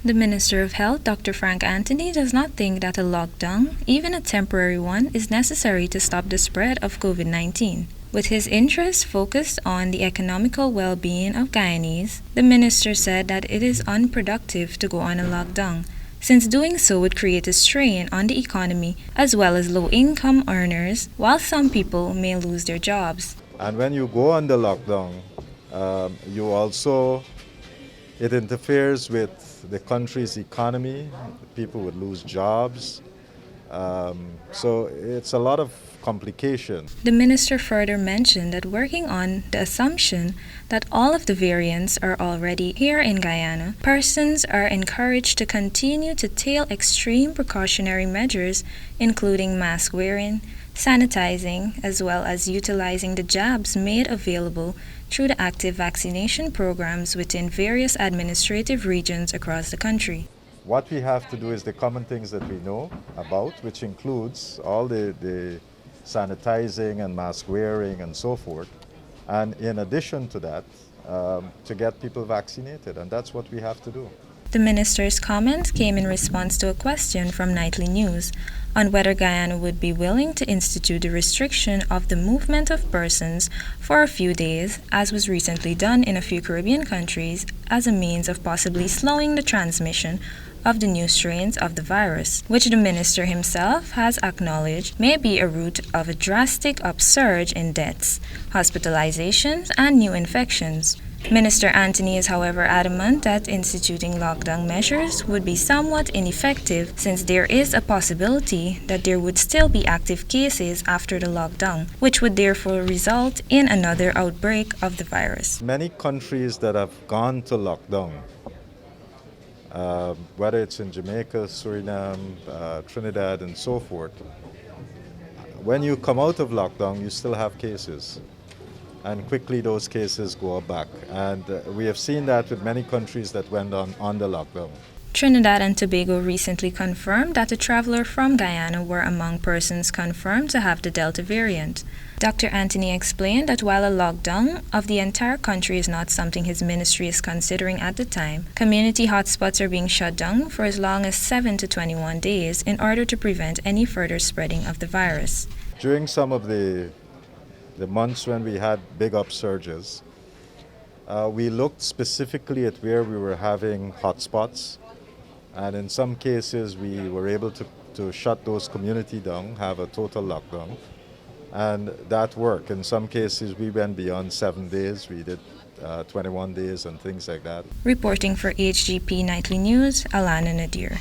The Minister of Health, Dr. Frank Anthony, does not think that a lockdown, even a temporary one, is necessary to stop the spread of COVID-19. With his interest focused on the economical well-being of Guyanese, the minister said that it is unproductive to go on a lockdown, since doing so would create a strain on the economy as well as low-income earners, while some people may lose their jobs. And when you go on the lockdown, it interferes with the country's economy. People would lose jobs. So it's a lot of complication. The minister further mentioned that working on the assumption that all of the variants are already here in Guyana, persons are encouraged to continue to take extreme precautionary measures, including mask wearing, sanitizing, as well as utilizing the jabs made available through the active vaccination programs within various administrative regions across the country. What we have to do is the common things that we know about, which includes all the sanitizing and mask wearing and so forth. And in addition to that, to get people vaccinated, and that's what we have to do. The minister's comments came in response to a question from Nightly News on whether Guyana would be willing to institute the restriction of the movement of persons for a few days, as was recently done in a few Caribbean countries, as a means of possibly slowing the transmission of the new strains of the virus, which the minister himself has acknowledged may be a root of a drastic upsurge in deaths, hospitalizations, and new infections. Minister Anthony is, however, adamant that instituting lockdown measures would be somewhat ineffective, since there is a possibility that there would still be active cases after the lockdown, which would therefore result in another outbreak of the virus. Many countries that have gone to lockdown, whether it's in Jamaica, Suriname, Trinidad, and so forth, when you come out of lockdown, you still have cases. And quickly those cases go back. And we have seen that with many countries that went on the lockdown. Trinidad and Tobago recently confirmed that a traveler from Guyana were among persons confirmed to have the Delta variant. Dr. Anthony explained that while a lockdown of the entire country is not something his ministry is considering at the time, community hotspots are being shut down for as long as 7 to 21 days in order to prevent any further spreading of the virus. During some of the months when we had big upsurges, we looked specifically at where we were having hotspots, and in some cases we were able to shut those community down, have a total lockdown, and that worked. In some cases we went beyond 7 days, we did 21 days and things like that. Reporting for HGP Nightly News, Alana Nadir.